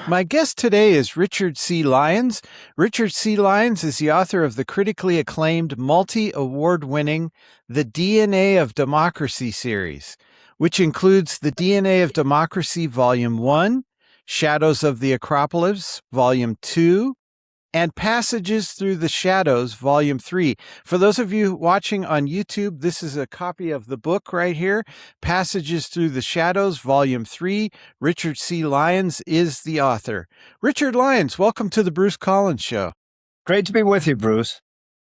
My guest today is Richard C. Lyons. Richard C. Lyons is the author of the critically acclaimed, multi-award winning The DNA of Democracy series, which includes The DNA of Democracy Volume 1, Shadows of the Acropolis Volume 2, and Passages Through the Shadows, Volume 3. For those of you watching on YouTube, this is a copy of the book right here, Passages Through the Shadows, Volume 3. Richard C. Lyons is the author. Richard Lyons, welcome to the Bruce Collins Show. Great to be with you, Bruce.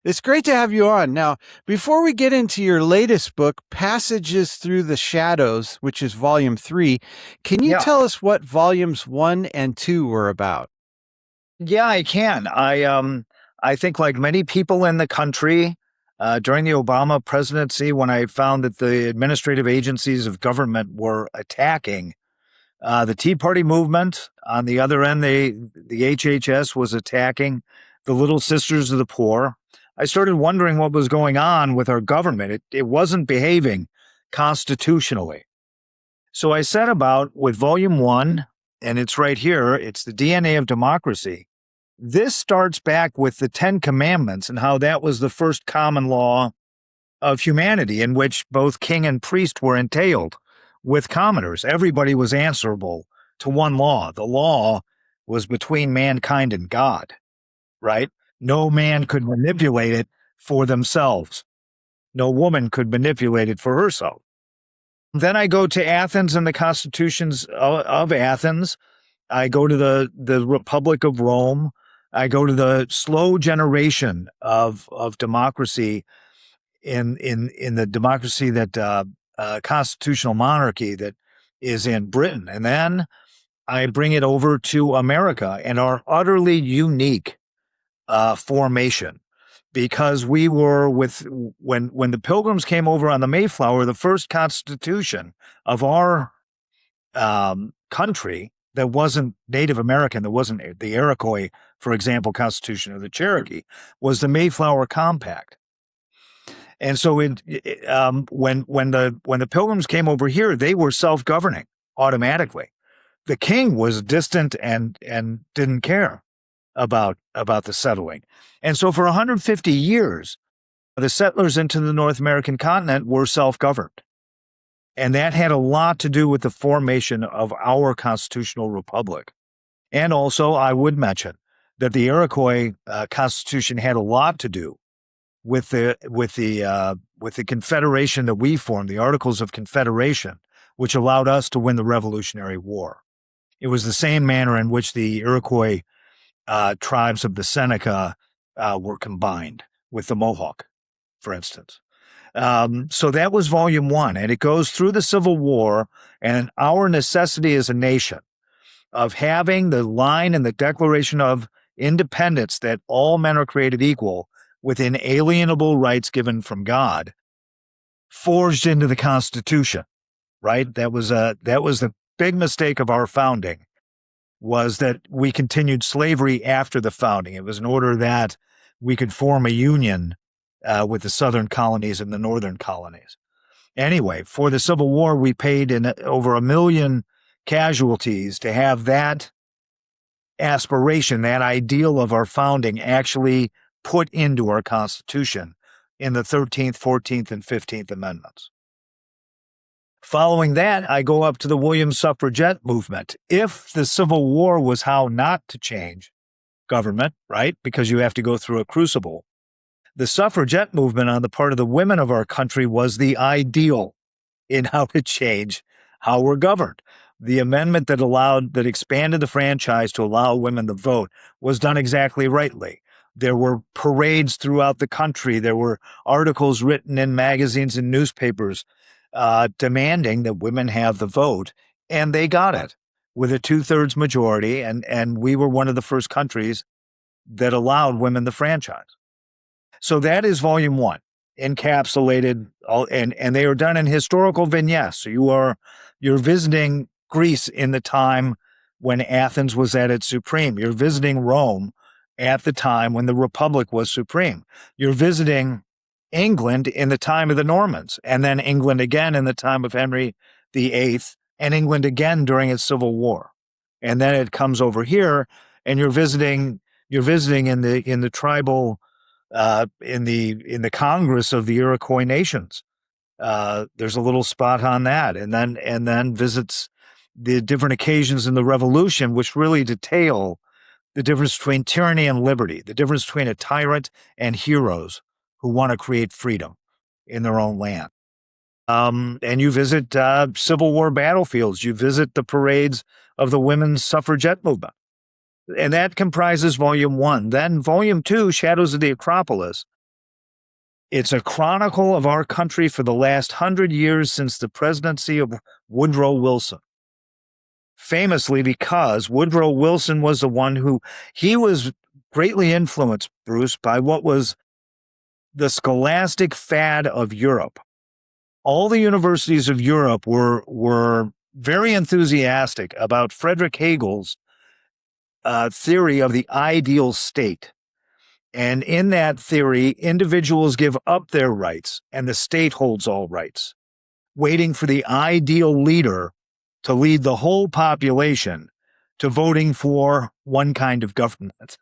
It's great to have you on. Now, before we get into your latest book, Passages Through the Shadows, which is Volume 3, can you tell us what Volumes 1 and 2 were about? Yeah, I can. I think like many people in the country, during the Obama presidency, when I found that the administrative agencies of government were attacking the Tea Party movement, on the other end, the HHS was attacking the Little Sisters of the Poor. I started wondering what was going on with our government. It wasn't behaving constitutionally. So I set about with Volume 1, and it's right here. It's the DNA of Democracy. This starts back with the 10 Commandments and how that was the first common law of humanity in which both king and priest were entailed with commoners. Everybody was answerable to one law. The law was between mankind and God, right? No man could manipulate it for themselves. No woman could manipulate it for herself. Then I go to Athens and the constitutions of Athens. I go to the Republic of Rome. I go to the slow generation of democracy in the democracy that constitutional monarchy that is in Britain. And then I bring it over to America and our utterly unique formation, because we were when the Pilgrims came over on the Mayflower, the first constitution of our country that wasn't Native American, that wasn't the Iroquois, for example, Constitution of the Cherokee, was the Mayflower Compact. And so when the Pilgrims came over here, they were self-governing automatically. The king was distant and didn't care about the settling. And so for 150 years, the settlers into the North American continent were self-governed. And that had a lot to do with the formation of our constitutional republic. And also, I would mention that the Iroquois Constitution had a lot to do with the Confederation that we formed, the Articles of Confederation, which allowed us to win the Revolutionary War. It was the same manner in which the Iroquois tribes of the Seneca were combined with the Mohawk, for instance. So that was Volume 1, and it goes through the Civil War and our necessity as a nation of having the line in the Declaration of Independence that all men are created equal with inalienable rights given from God, forged into the Constitution, right? That was the big mistake of our founding, was that we continued slavery after the founding. It was in order that we could form a union with the southern colonies and the northern colonies. Anyway, for the Civil War, we paid in over 1 million casualties to have that aspiration, that ideal of our founding actually put into our Constitution in the 13th, 14th, and 15th Amendments. Following that, I go up to the women's suffragette movement. If the Civil War was how not to change government, right, because you have to go through a crucible, the suffragette movement on the part of the women of our country was the ideal in how to change how we're governed. The amendment that expanded the franchise to allow women to vote was done exactly rightly. There were parades throughout the country. There were articles written in magazines and newspapers demanding that women have the vote, and they got it with a 2/3 majority, and we were one of the first countries that allowed women the franchise. So that is Volume 1, encapsulated, and they are done in historical vignettes. So you're visiting Greece in the time when Athens was at its supreme. You're visiting Rome at the time when the Republic was supreme. You're visiting England in the time of the Normans, and then England again in the time of Henry VIII, and England again during its Civil War. and then it comes over here, and you're visiting in the tribal in the Congress of the Iroquois nations. There's a little spot on that, and then visits the different occasions in the Revolution, which really detail the difference between tyranny and liberty, the difference between a tyrant and heroes who want to create freedom in their own land. And you visit Civil War battlefields. You visit the parades of the women's suffragette movement. And that comprises Volume 1. Then Volume 2, Shadows of the Acropolis. It's a chronicle of our country for the last 100 years since the presidency of Woodrow Wilson. Famously, because Woodrow Wilson was the one he was greatly influenced, Bruce, by what was the scholastic fad of Europe. All the universities of Europe were very enthusiastic about Friedrich Hegel's theory of the ideal state. And in that theory, individuals give up their rights and the state holds all rights, waiting for the ideal leader to lead the whole population to voting for one kind of government,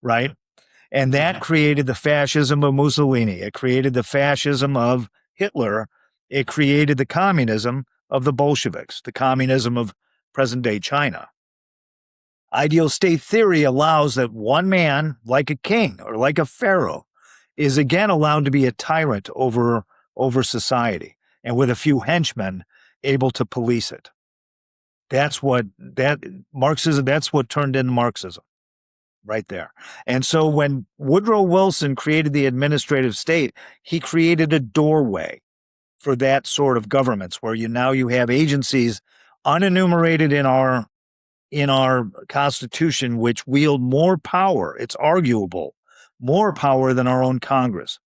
right? And that created the fascism of Mussolini. It created the fascism of Hitler. It created the communism of the Bolsheviks, the communism of present-day China. Ideal state theory allows that one man, like a king or like a pharaoh, is again allowed to be a tyrant over society, and with a few henchmen able to police it. That's what turned into Marxism right there. And so when Woodrow Wilson created the administrative state, he created a doorway for that sort of governments where you have agencies unenumerated in our Constitution which wield more power. It's arguable, more power than our own Congress.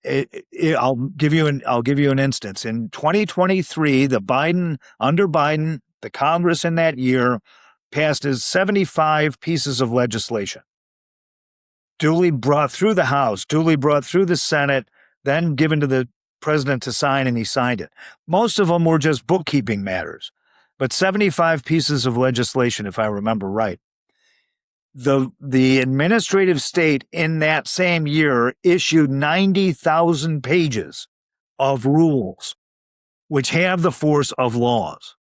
I'll give you an instance. In 2023, under Biden, the Congress in that year passed 75 pieces of legislation, duly brought through the House, duly brought through the Senate, then given to the president to sign, and he signed it. Most of them were just bookkeeping matters, but 75 pieces of legislation, if I remember right. The administrative state in that same year issued 90,000 pages of rules, which have the force of laws.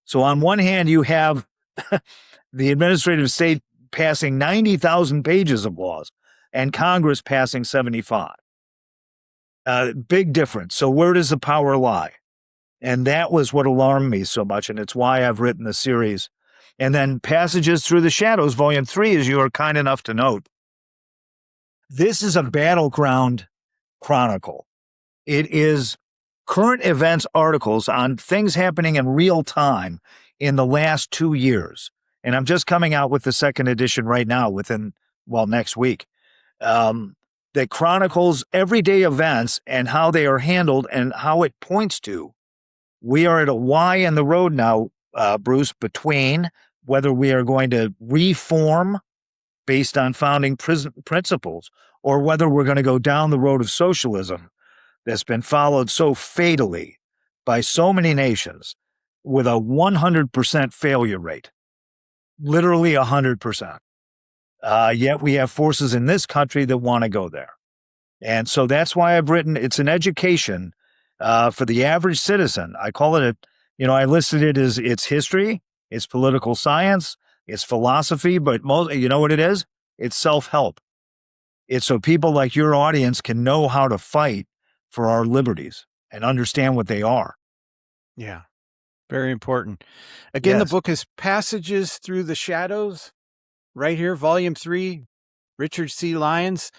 So on one hand, you have the administrative state passing 90,000 pages of laws and Congress passing 75. Big difference. So where does the power lie? And that was what alarmed me so much, and it's why I've written the series. And then Passages Through the Shadows, Volume 3, as you are kind enough to note. This is a battleground chronicle. It is current events articles on things happening in real time in the last 2 years. And I'm just coming out with the second edition right now next week. That chronicles everyday events and how they are handled and how it points to. We are at a Y in the road now, Bruce, between whether we are going to reform based on founding principles or whether we're going to go down the road of socialism that's been followed so fatally by so many nations with a 100% failure rate, literally 100%. Yet we have forces in this country that want to go there. And so that's why I've written, it's an education for the average citizen. I call it I listed it as it's history, it's political science, it's philosophy, but you know what it is? It's self-help. It's so people like your audience can know how to fight for our liberties and understand what they are. Yeah, very important. Again, Yes. The book is Passages Through the Shadows, right here, Volume 3, Richard C. Lyons.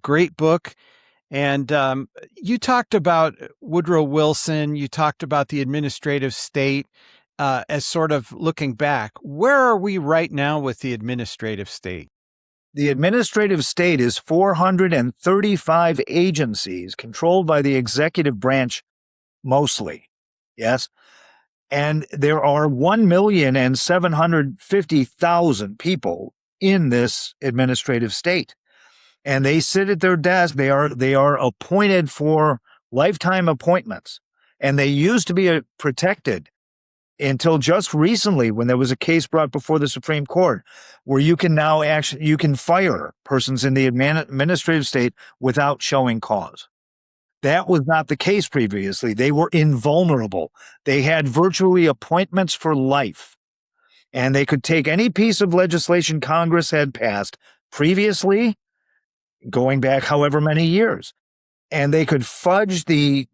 Great book. And you talked about Woodrow Wilson. You talked about the administrative state as sort of looking back. Where are we right now with the administrative state? The administrative state is 435 agencies controlled by the executive branch mostly. Yes. And there are 1,750,000 people in this administrative state. And they sit at their desk. They are appointed for lifetime appointments. And they used to be protected until just recently when there was a case brought before the Supreme Court where you can now you can fire persons in the administrative state without showing cause. That was not the case previously. They were invulnerable. They had virtually appointments for life, and they could take any piece of legislation Congress had passed previously, going back however many years, and they could fudge the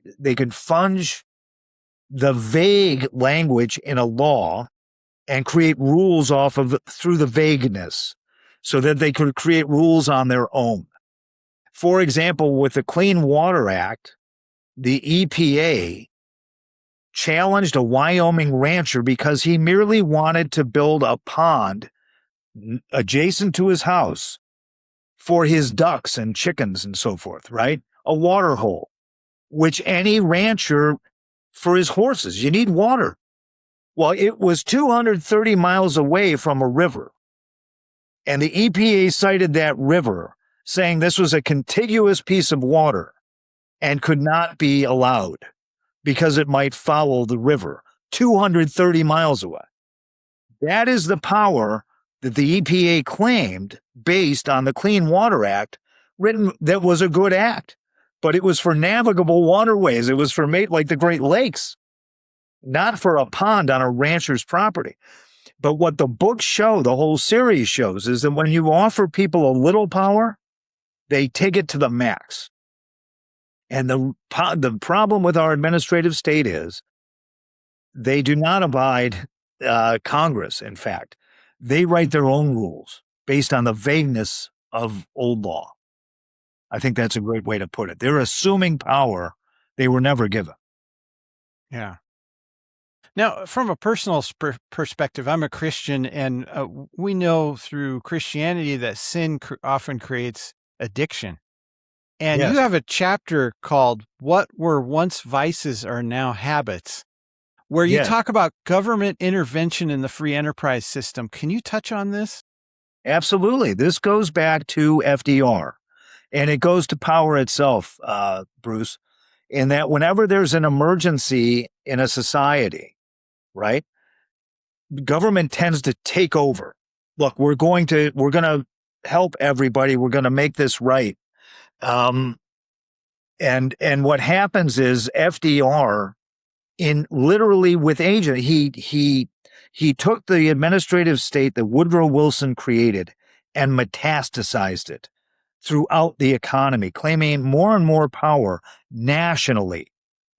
vague language in a law and create rules through the vagueness so that they could create rules on their own. For example, with the Clean Water Act, the EPA challenged a Wyoming rancher because he merely wanted to build a pond adjacent to his house for his ducks and chickens and so forth, right? A water hole, which any rancher, for his horses, you need water. Well, it was 230 miles away from a river. And the EPA cited that river, saying this was a contiguous piece of water and could not be allowed because it might foul the river 230 miles away. That is the power that the EPA claimed based on the Clean Water Act, written that was a good act, but it was for navigable waterways. It was for like the Great Lakes, not for a pond on a rancher's property. But what the books show, the whole series shows, is that when you offer people a little power, they take it to the max. And the problem with our administrative state is they do not abide Congress, in fact. They write their own rules based on the vagueness of old law. I think that's a great way to put it. They're assuming power they were never given. Yeah. Now, from a personal perspective, I'm a Christian, and we know through Christianity that sin often creates addiction. And Yes. you have a chapter called What Were Once Vices Are Now Habits, where you Yes. talk about government intervention in the free enterprise system. Can you touch on this? Absolutely. This goes back to FDR, and it goes to power itself, Bruce, in that whenever there's an emergency in a society, right, government tends to take over. Look, we're going to help everybody. We're going to make this right. And what happens is FDR, in literally with agent, he took the administrative state that Woodrow Wilson created and metastasized it throughout the economy, claiming more and more power nationally.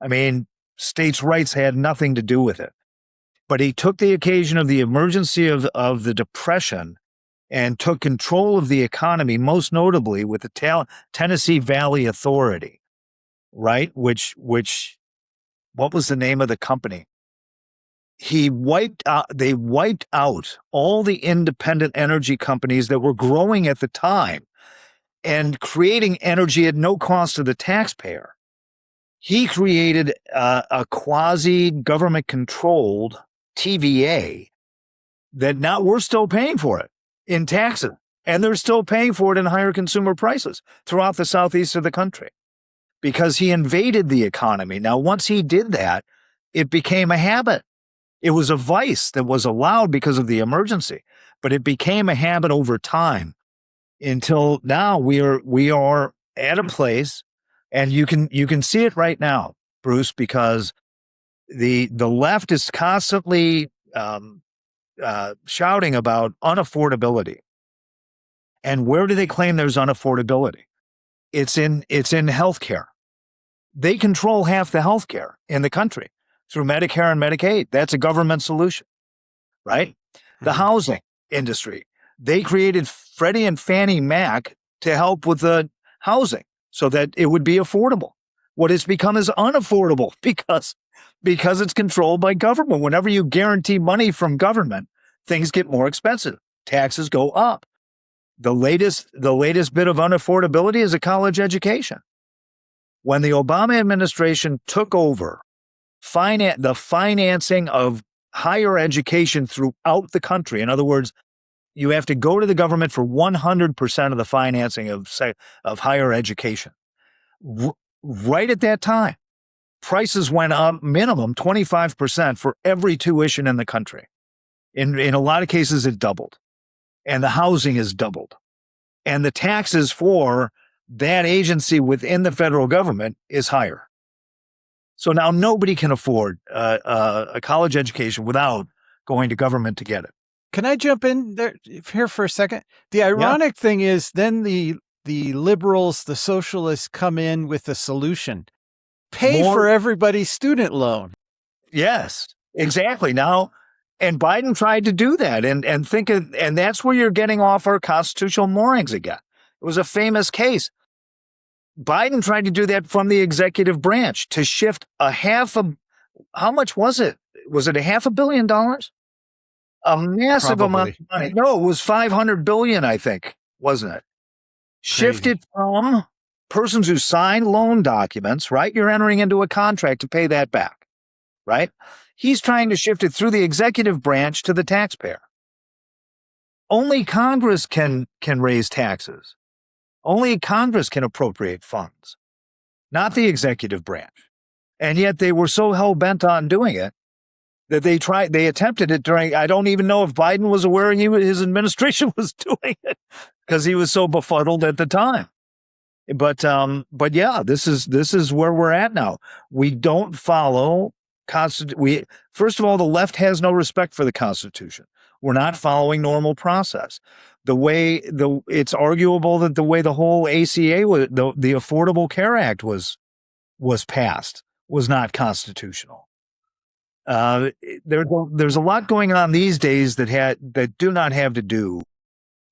I mean, states' rights had nothing to do with it. But he took the occasion of the emergency of the Depression and took control of the economy, most notably with the Tennessee Valley Authority, right? Which what was the name of the company? They wiped out all the independent energy companies that were growing at the time and creating energy at no cost to the taxpayer. He created a quasi-government controlled TVA that now we're still paying for it in taxes, and they're still paying for it in higher consumer prices throughout the southeast of the country because he invaded the economy. Now, once he did that, it became a habit. It was a vice that was allowed because of the emergency, but it became a habit over time until now we are at a place, and you can see it right now, Bruce, because the left is constantly shouting about unaffordability. And where do they claim there's unaffordability? It's in healthcare. They control half the healthcare in the country through Medicare and Medicaid. That's a government solution, right? The housing industry. They created Freddie and Fannie Mac to help with the housing so that it would be affordable. What has become is unaffordable because it's controlled by government. Whenever you guarantee money from government, things get more expensive. Taxes go up. The latest bit of unaffordability is a college education. When the Obama administration took over the financing of higher education throughout the country, in other words, you have to go to the government for 100% of the financing of higher education. Right at that time, prices went up minimum 25% for every tuition in the country. In a lot of cases, it doubled. And the housing is doubled. And the taxes for that agency within the federal government is higher. So now nobody can afford a college education without going to government to get it. Can I jump in there here for a second? The ironic thing is then the liberals, the socialists come in with a solution. Pay for everybody's student loan. Yes, exactly. Now, and Biden tried to do that and that's where you're getting off our constitutional moorings again. It was a famous case. Biden tried to do that from the executive branch to shift how much was it? Was it $500 million? A massive amount of money. No, it was $500 billion, I think, wasn't it? Shifted from persons who sign loan documents, right? You're entering into a contract to pay that back, right? He's trying to shift it through the executive branch to the taxpayer. Only Congress can raise taxes. Only Congress can appropriate funds, not the executive branch. And yet they were so hell-bent on doing it that they attempted it during, I don't even know if Biden was aware his administration was doing it because he was so befuddled at the time. But yeah, this is where we're at now. We don't follow first of all, the left has no respect for the Constitution. We're not following normal process. It's arguable that the way the whole ACA the Affordable Care Act was passed was not constitutional. There's a lot going on these days that do not have to do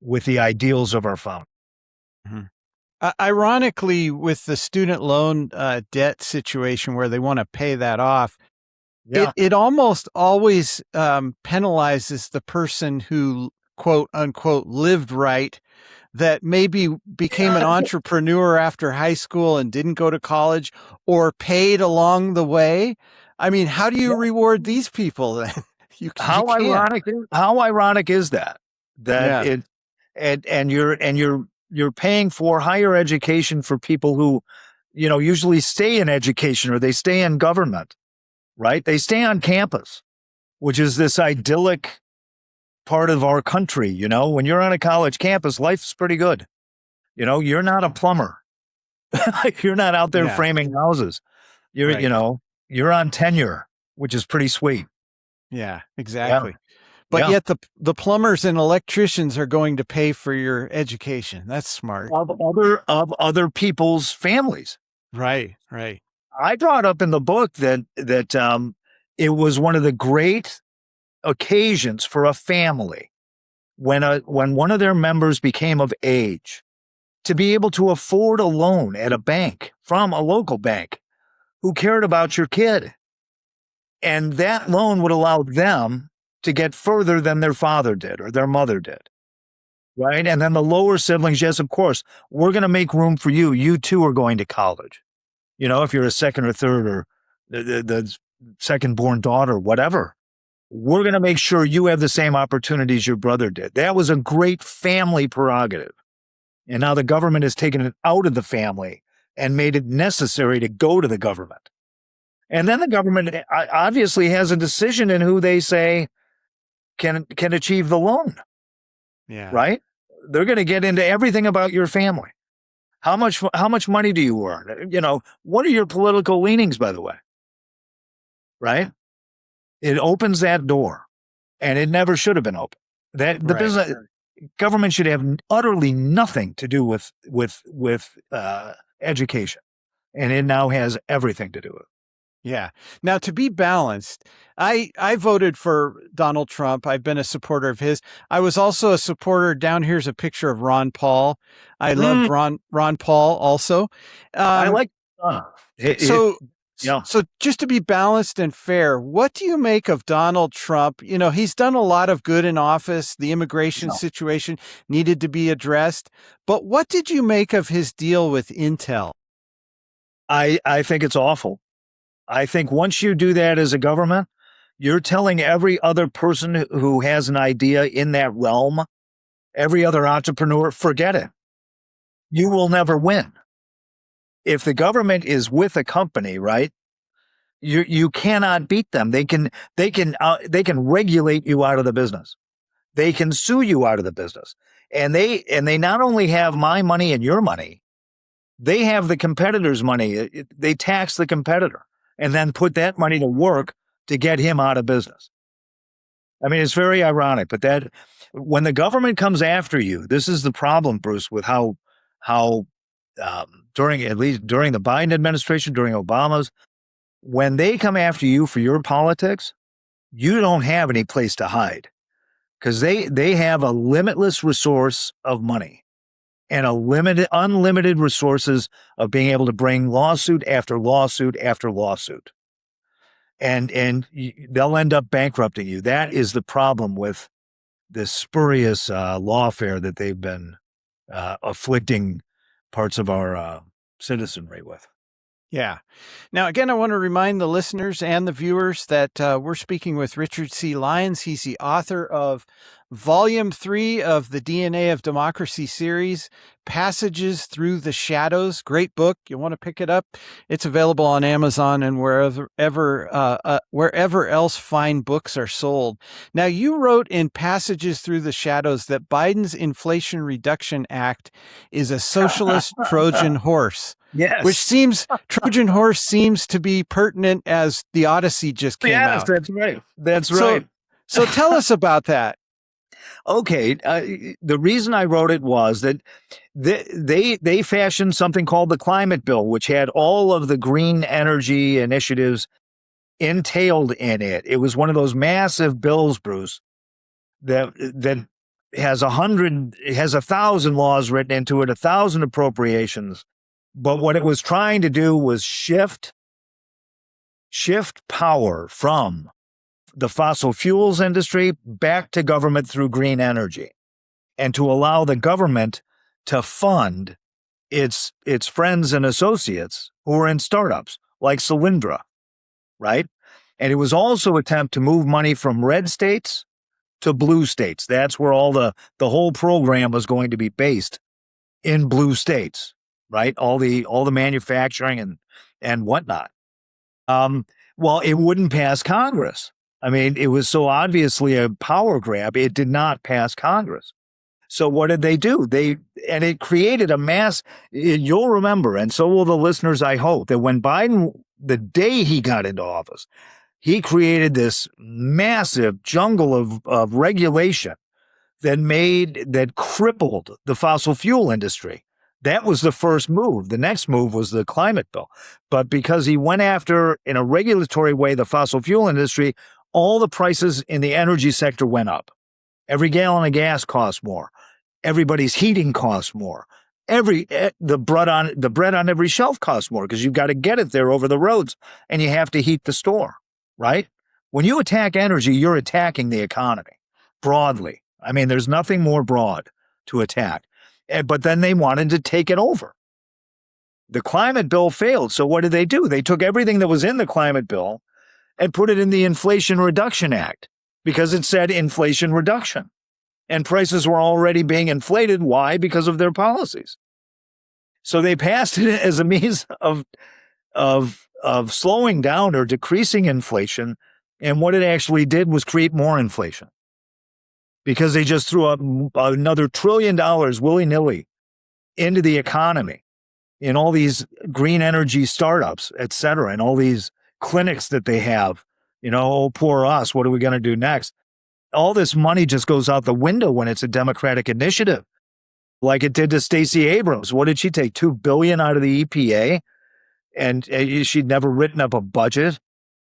with the ideals of our founding. Mm-hmm. Ironically, with the student loan debt situation where they want to pay that off, it almost always penalizes the person who, quote unquote, lived right, that maybe became an entrepreneur after high school and didn't go to college or paid along the way. I mean, how do you reward these people then? How ironic is that? You're paying for higher education for people who, usually stay in education or they stay in government, right? They stay on campus, which is this idyllic part of our country. When you're on a college campus, life's pretty good. You're not a plumber. You're not out there framing houses. You're on tenure, which is pretty sweet. Yeah, exactly. Yeah. But yet the plumbers and electricians are going to pay for your education. That's smart. Of other people's families. Right. I brought up in the book that it was one of the great occasions for a family when one of their members became of age to be able to afford a loan at a bank from a local bank who cared about your kid. And that loan would allow them to get further than their father did or their mother did. Right. And then the lower siblings, yes, of course, we're going to make room for you. You too are going to college. If you're a second or third or the second born daughter, whatever, we're going to make sure you have the same opportunities your brother did. That was a great family prerogative. And now the government has taken it out of the family and made it necessary to go to the government. And then the government obviously has a decision in who they say can achieve the loan. Yeah. Right? They're going to get into everything about your family. How much money do you earn? What are your political leanings, by the way? Right? It opens that door, and it never should have been open. Business government should have utterly nothing to do with education, and it now has everything to do with it. Yeah. Now, to be balanced, I voted for Donald Trump. I've been a supporter of his. I was also a supporter. Down here's a picture of Ron Paul. I loved Ron Paul also. I like. So just to be balanced and fair, what do you make of Donald Trump? He's done a lot of good in office. The immigration situation needed to be addressed. But what did you make of his deal with Intel? I think it's awful. I think once you do that as a government, you're telling every other person who has an idea in that realm, every other entrepreneur, forget it. You will never win. If the government is with a company, right, You cannot beat them. They can regulate you out of the business. They can sue you out of the business. And they not only have my money and your money, they have the competitor's money. They tax the competitor and then put that money to work to get him out of business. I mean, it's very ironic, but that when the government comes after you, this is the problem, Bruce, with how at least during the Biden administration, during Obama's, when they come after you for your politics, you don't have any place to hide because they have a limitless resource of money and unlimited resources of being able to bring lawsuit after lawsuit after lawsuit. And they'll end up bankrupting you. That is the problem with this spurious lawfare that they've been afflicting parts of our citizenry with. Yeah. Now, again, I want to remind the listeners and the viewers that we're speaking with Richard C. Lyons. He's the author of Volume 3 of the DNA of Democracy series, Passages Through the Shadows. Great book. You want to pick it up? It's available on Amazon and wherever else fine books are sold. Now, you wrote in Passages Through the Shadows that Biden's Inflation Reduction Act is a socialist Trojan horse. Yes. Which seems, Trojan horse seems to be pertinent as the Odyssey just came out. Yes, that's right. That's right. So tell us about that. Okay. The reason I wrote it was that they fashioned something called the climate bill, which had all of the green energy initiatives entailed in it. It was one of those massive bills, Bruce, that has 1,000 laws written into it, 1,000 appropriations. But what it was trying to do was shift power from the fossil fuels industry back to government through green energy, and to allow the government to fund its friends and associates who are in startups like Solyndra, right? And it was also an attempt to move money from red states to blue states. That's where all the whole program was going to be based, in blue states. Right, all the manufacturing and whatnot. Well, it wouldn't pass Congress. I mean, it was so obviously a power grab. It did not pass Congress. So what did they do? It created a mass. You'll remember, and so will the listeners, I hope, that when Biden, the day he got into office, he created this massive jungle of regulation that crippled the fossil fuel industry. That was the first move. The next move was the climate bill. But because he went after, in a regulatory way, the fossil fuel industry, all the prices in the energy sector went up. Every gallon of gas costs more. Everybody's heating costs more. The bread on every shelf costs more because you've got to get it there over the roads and you have to heat the store, right? When you attack energy, you're attacking the economy broadly. I mean, there's nothing more broad to attack. But then they wanted to take it over. The climate bill failed. So what did they do? They took everything that was in the climate bill and put it in the Inflation Reduction Act because it said inflation reduction. And prices were already being inflated. Why? Because of their policies. So they passed it as a means of slowing down or decreasing inflation. And what it actually did was create more inflation, because they just threw up another $1 trillion willy-nilly into the economy in all these green energy startups, et cetera, and all these clinics that they have. Oh, poor us. What are we going to do next? All this money just goes out the window when it's a Democratic initiative, like it did to Stacey Abrams. What did she take? $2 billion out of the EPA? And she'd never written up a budget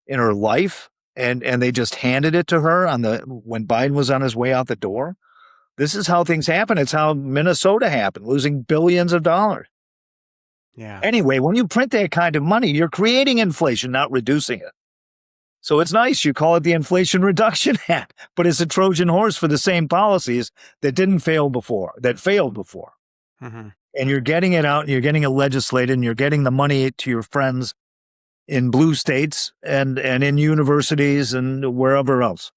in her life. And they just handed it to her when Biden was on his way out the door. This is how things happen. It's how Minnesota happened, losing billions of dollars. Yeah. Anyway, when you print that kind of money, you're creating inflation, not reducing it. So it's nice. You call it the Inflation Reduction Act, but it's a Trojan horse for the same policies that failed before. Mm-hmm. And you're getting it out, and you're getting it legislated, and you're getting the money to your friends in blue states and in universities and wherever else.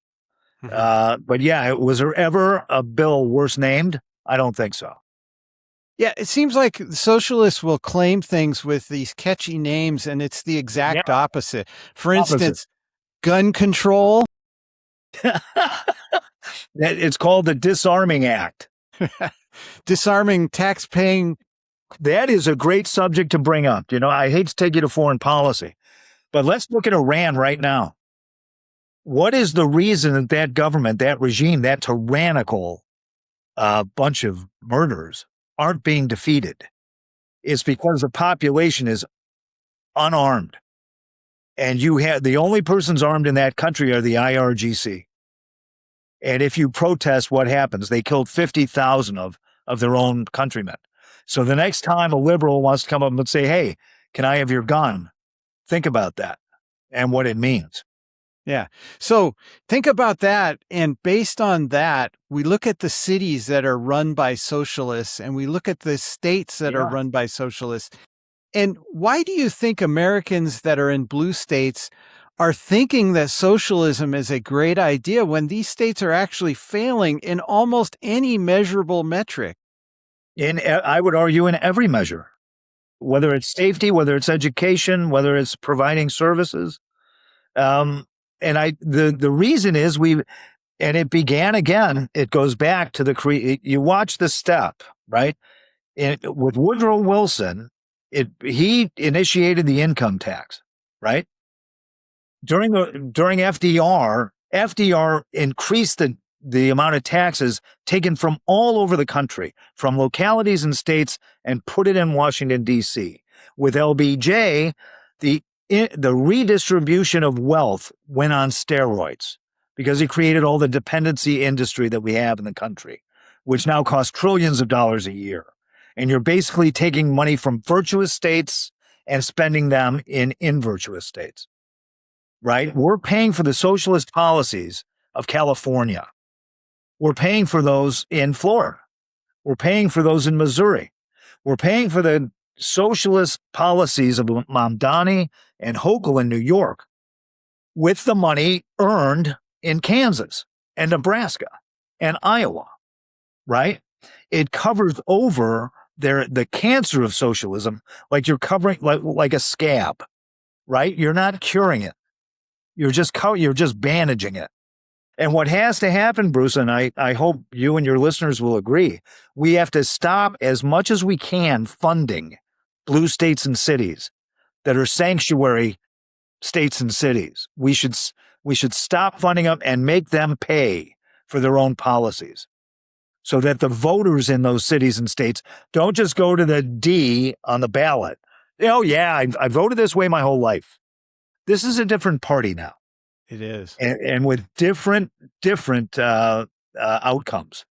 Mm-hmm. But yeah, was there ever a bill worse named? I don't think so. Yeah, it seems like socialists will claim things with these catchy names, and it's the Yeah, exact opposite. For opposite. instance, gun control. It's called the Disarming Act. Disarming tax-paying. That is a great subject to bring up. I hate to take you to foreign policy, but let's look at Iran right now. What is the reason that that government, that regime, that tyrannical bunch of murderers aren't being defeated? It's because the population is unarmed. And you have the only persons armed in that country are the IRGC. And if you protest, what happens? They killed 50,000 of their own countrymen. So the next time a liberal wants to come up and say, hey, can I have your gun? Think about that and what it means. Yeah. So think about that. And based on that, we look at the cities that are run by socialists and we look at the states that are run by socialists. And why do you think Americans that are in blue states are thinking that socialism is a great idea when these states are actually failing in almost any measurable metric? I would argue in every measure, whether it's safety, whether it's education, whether it's providing services. And the reason is and it began again, it goes back to you watch the step, right? With Woodrow Wilson, he initiated the income tax, right? During FDR increased the amount of taxes taken from all over the country, from localities and states, and put it in Washington, D.C. With LBJ, the redistribution of wealth went on steroids because he created all the dependency industry that we have in the country, which now costs trillions of dollars a year. And you're basically taking money from virtuous states and spending them in invirtuous states, right? We're paying for the socialist policies of California. We're paying for those in Florida. We're paying for those in Missouri. We're paying for the socialist policies of Mamdani and Hochul in New York with the money earned in Kansas and Nebraska and Iowa, right? It covers over the cancer of socialism like you're covering like a scab, right? You're not curing it. You're just bandaging it. And what has to happen, Bruce, and I hope you and your listeners will agree, we have to stop as much as we can funding blue states and cities that are sanctuary states and cities. We should stop funding them and make them pay for their own policies so that the voters in those cities and states don't just go to the D on the ballot. Oh, yeah, I voted this way my whole life. This is a different party now. It is. And with different outcomes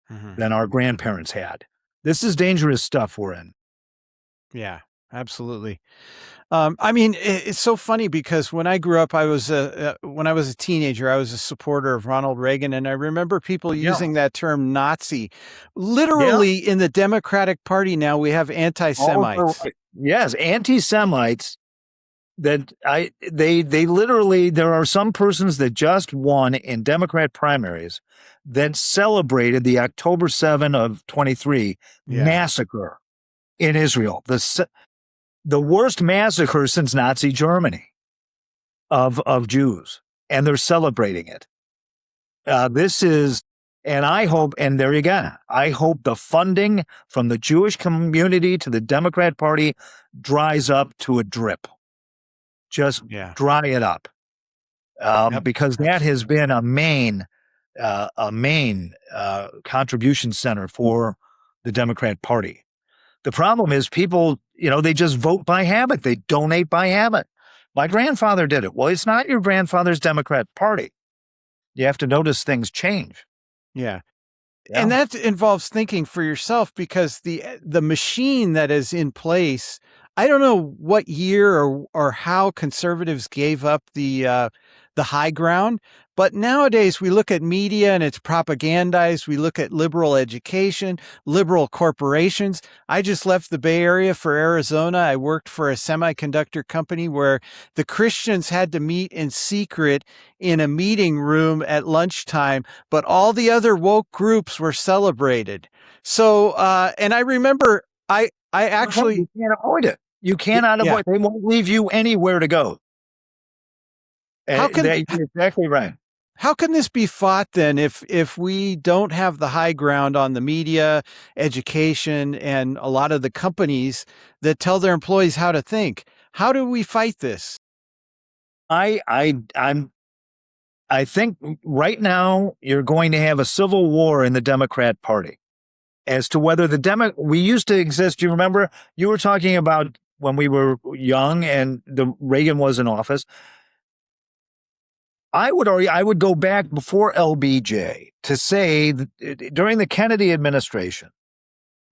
than our grandparents had. This is dangerous stuff we're in. Yeah, absolutely. I mean, it's so funny because when I grew up, when I was a teenager, I was a supporter of Ronald Reagan, and I remember people using that term Nazi. Literally, in the Democratic Party now, we have anti-Semites. Yes, anti-Semites. That they literally, there are some persons that just won in Democrat primaries that celebrated the October 7 of 23 massacre in Israel, the worst massacre since Nazi Germany of Jews, and they're celebrating it. And I hope, and there you go, I hope the funding from the Jewish community to the Democrat Party dries up to a drip. Just dry it up, because that has been a main contribution center for the Democrat Party. The problem is people, they just vote by habit. They donate by habit. My grandfather did it. Well, it's not your grandfather's Democrat Party. You have to notice things change. Yeah. And that involves thinking for yourself, because the machine that is in place, I don't know what year or how conservatives gave up the high ground, but nowadays we look at media and it's propagandized. We look at liberal education, liberal corporations. I just left the Bay Area for Arizona. I worked for a semiconductor company where the Christians had to meet in secret in a meeting room at lunchtime, but all the other woke groups were celebrated. So, and I remember I actually, You can't avoid it. You cannot yeah. avoid. They won't leave you anywhere to go. How can You're exactly right. how can this be fought then if we don't have the high ground on the media, education, and a lot of the companies that tell their employees how to think? How do we fight this? I I I'm I think right now you're going to have a civil war in the Democrat Party as to whether we used to exist. You remember you were talking about when we were young and the Reagan was in office. I would go back before LBJ to say that during the Kennedy administration,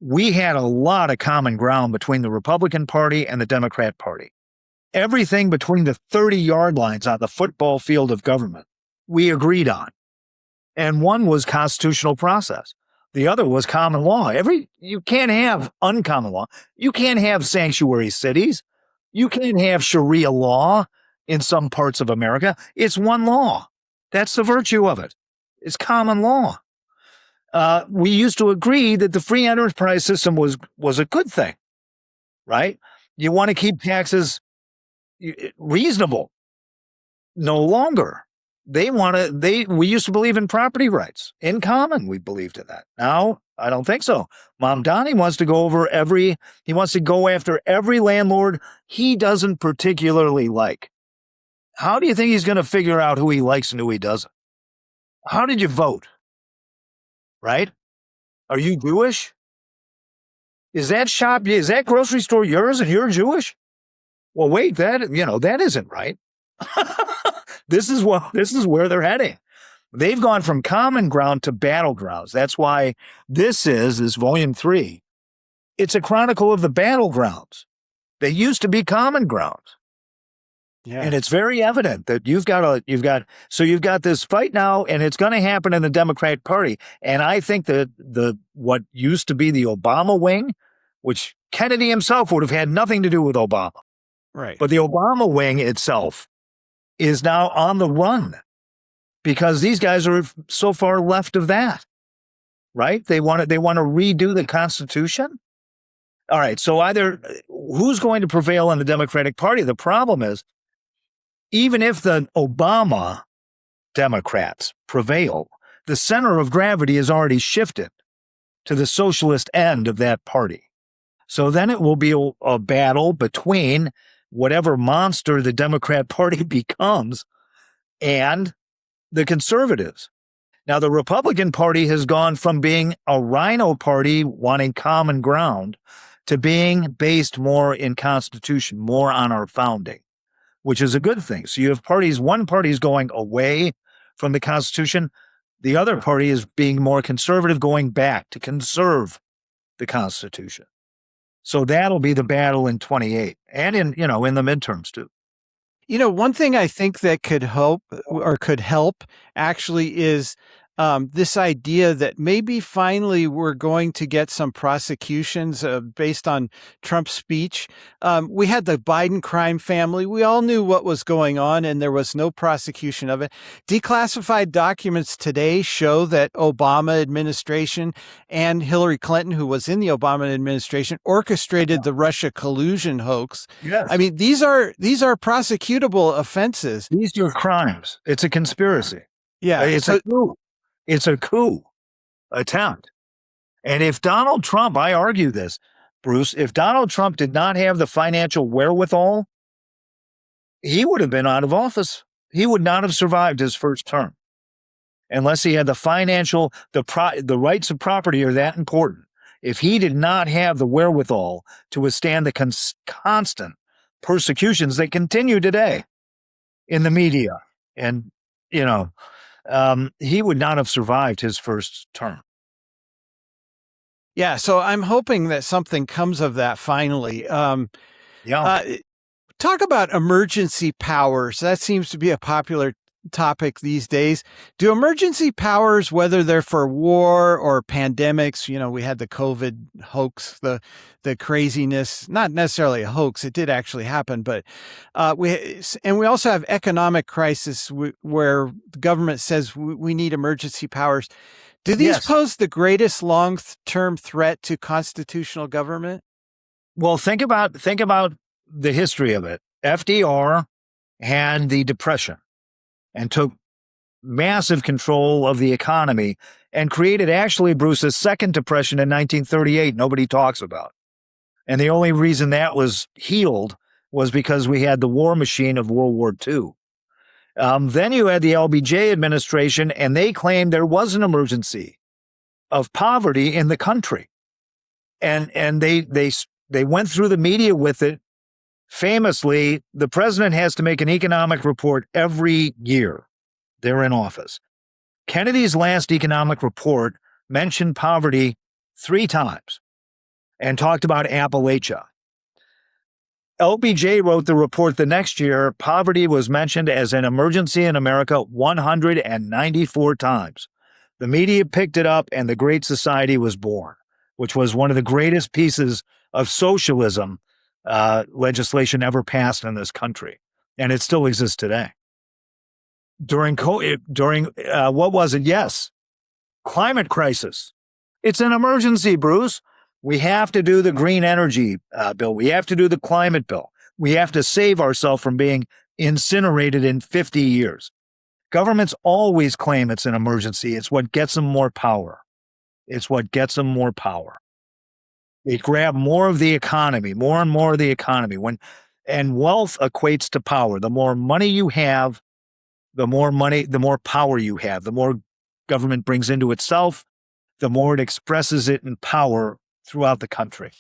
we had a lot of common ground between the Republican Party and the Democrat Party. Everything between the 30-yard lines on the football field of government, we agreed on. And one was constitutional process. The other was common law. You can't have uncommon law. You can't have sanctuary cities. You can't have Sharia law in some parts of America. It's one law. That's the virtue of it. It's common law. We used to agree that the free enterprise system was a good thing, right? You want to keep taxes reasonable. No longer. We used to believe in property rights. In common, we believed in that. Now, I don't think so. Mamdani wants to he wants to go after every landlord he doesn't particularly like. How do you think he's going to figure out who he likes and who he doesn't? How did you vote? Right? Are you Jewish? Is that grocery store yours and you're Jewish? Well, wait, that isn't right. This is where they're heading. They've gone from common ground to battlegrounds. That's why this volume 3. It's a chronicle of the battlegrounds. They used to be common grounds. Yeah. And it's very evident that you've got this fight now, and it's going to happen in the Democratic Party. And I think that what used to be the Obama wing, which Kennedy himself would have had nothing to do with Obama. Right. But the Obama wing itself is now on the run because these guys are so far left of that, right? They want to redo the Constitution. All right. So who's going to prevail in the Democratic Party? The problem is, even if the Obama Democrats prevail, the center of gravity has already shifted to the socialist end of that party. So then it will be a battle between whatever monster the Democrat Party becomes and the conservatives. Now, the Republican Party has gone from being a rhino party wanting common ground to being based more in Constitution, more on our founding, which is a good thing. So you have one party is going away from the Constitution. The other party is being more conservative, going back to conserve the Constitution. So that'll be the battle in 28 and in the midterms too. One thing I think that could help actually is this idea that maybe finally we're going to get some prosecutions based on Trump's speech. We had the Biden crime family. We all knew what was going on, and there was no prosecution of it. Declassified documents today show that Obama administration and Hillary Clinton, who was in the Obama administration, orchestrated the Russia collusion hoax. Yes. I mean, these are prosecutable offenses. These are crimes. It's a conspiracy. Yeah. It's a coup. It's a coup attempt. And if Donald Trump, I argue this, Bruce, if Donald Trump did not have the financial wherewithal, he would have been out of office. He would not have survived his first term unless he had the rights of property are that important. If he did not have the wherewithal to withstand the constant persecutions that continue today in the media and, he would not have survived his first term. Yeah, so I'm hoping that something comes of that finally. Talk about emergency powers. That seems to be a popular topic these days. Do emergency powers, whether they're for war or pandemics, we had the COVID hoax, the craziness, not necessarily a hoax, it did actually happen, but we also have economic crisis where the government says we need emergency powers. Do these Yes. pose the greatest long-term threat to constitutional government? Well, think about the history of it. FDR had the Depression and took massive control of the economy and created actually Bruce's second depression in 1938 nobody talks about. And the only reason that was healed was because we had the war machine of World War II. Then you had the LBJ administration, and they claimed there was an emergency of poverty in the country, and they went through the media with it. Famously, the president has to make an economic report every year they're in office. Kennedy's last economic report mentioned poverty 3 times and talked about Appalachia. LBJ wrote the report the next year. Poverty was mentioned as an emergency in America 194 times. The media picked it up, and the Great Society was born, which was one of the greatest pieces of socialism legislation ever passed in this country, and it still exists today. During what was it? Yes, climate crisis. It's an emergency, Bruce. We have to do the green energy bill. We have to do the climate bill. We have to save ourselves from being incinerated in 50 years. Governments always claim it's an emergency. It's what gets them more power. It's what gets them more power. They grab more of the economy, more and more of the economy. And wealth equates to power. The more money you have, the more power you have. The more government brings into itself, the more it expresses it in power throughout the country.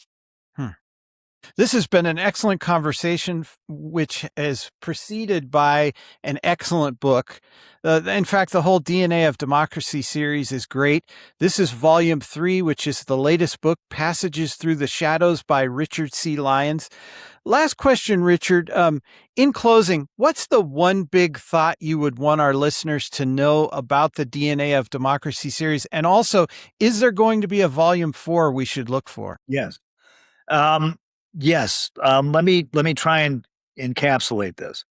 This has been an excellent conversation, which is preceded by an excellent book. In fact, the whole DNA of Democracy series is great. This is volume 3, which is the latest book, Passages Through the Shadows by Richard C. Lyons. Last question, Richard. In closing, what's the one big thought you would want our listeners to know about the DNA of Democracy series? And also, is there going to be a volume 4 we should look for? Yes. Yes. Let me try and encapsulate this.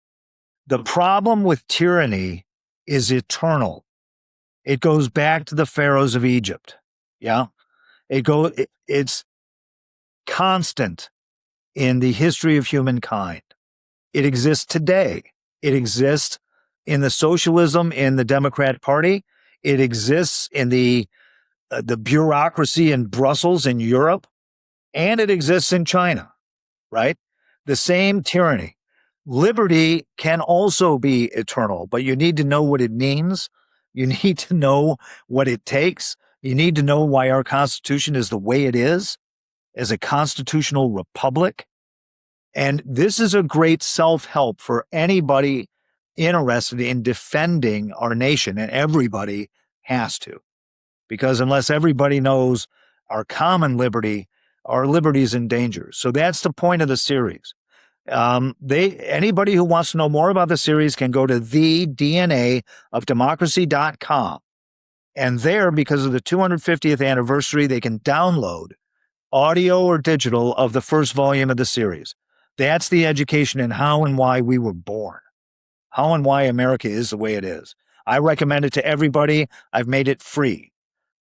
The problem with tyranny is eternal. It goes back to the pharaohs of Egypt. Yeah. It's constant in the history of humankind. It exists today. It exists in the socialism in the Democrat Party. It exists in the bureaucracy in Brussels in Europe, and it exists in China, right? The same tyranny. Liberty can also be eternal, but you need to know what it means. You need to know what it takes. You need to know why our Constitution is the way it is as a constitutional republic. And this is a great self-help for anybody interested in defending our nation, and everybody has to. Because unless everybody knows our common liberty, our liberty is in danger. So that's the point of the series. Anybody who wants to know more about the series can go to thednaofdemocracy.com. And there, because of the 250th anniversary, they can download audio or digital of the first volume of the series. That's the education in how and why we were born, how and why America is the way it is. I recommend it to everybody. I've made it free.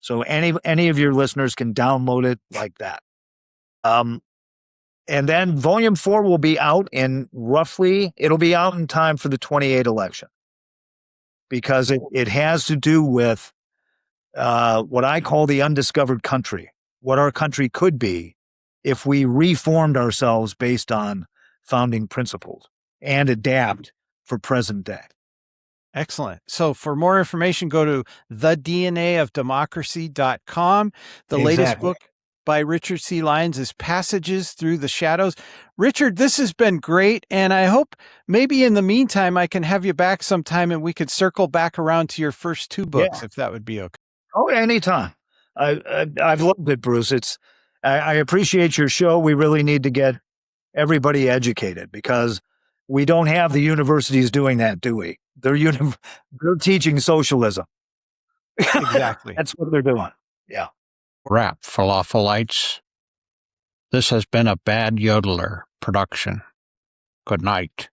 So any of your listeners can download it like that. And then volume 4 will be out it'll be out in time for the 28 election, because it has to do with what I call the undiscovered country, what our country could be if we reformed ourselves based on founding principles and adapt for present day. Excellent. So for more information, go to thednaofdemocracy.com. The latest book by Richard C. Lyons is Passages Through the Shadows. Richard, this has been great, and I hope maybe in the meantime I can have you back sometime and we could circle back around to your first 2 books, if that would be okay. Oh, anytime. I've loved it, Bruce. I appreciate your show. We really need to get everybody educated, because we don't have the universities doing that, do we? They're teaching socialism. Exactly. That's what they're doing. Yeah. Wrap, falafelites. This has been a Bad Yodeler production. Good night.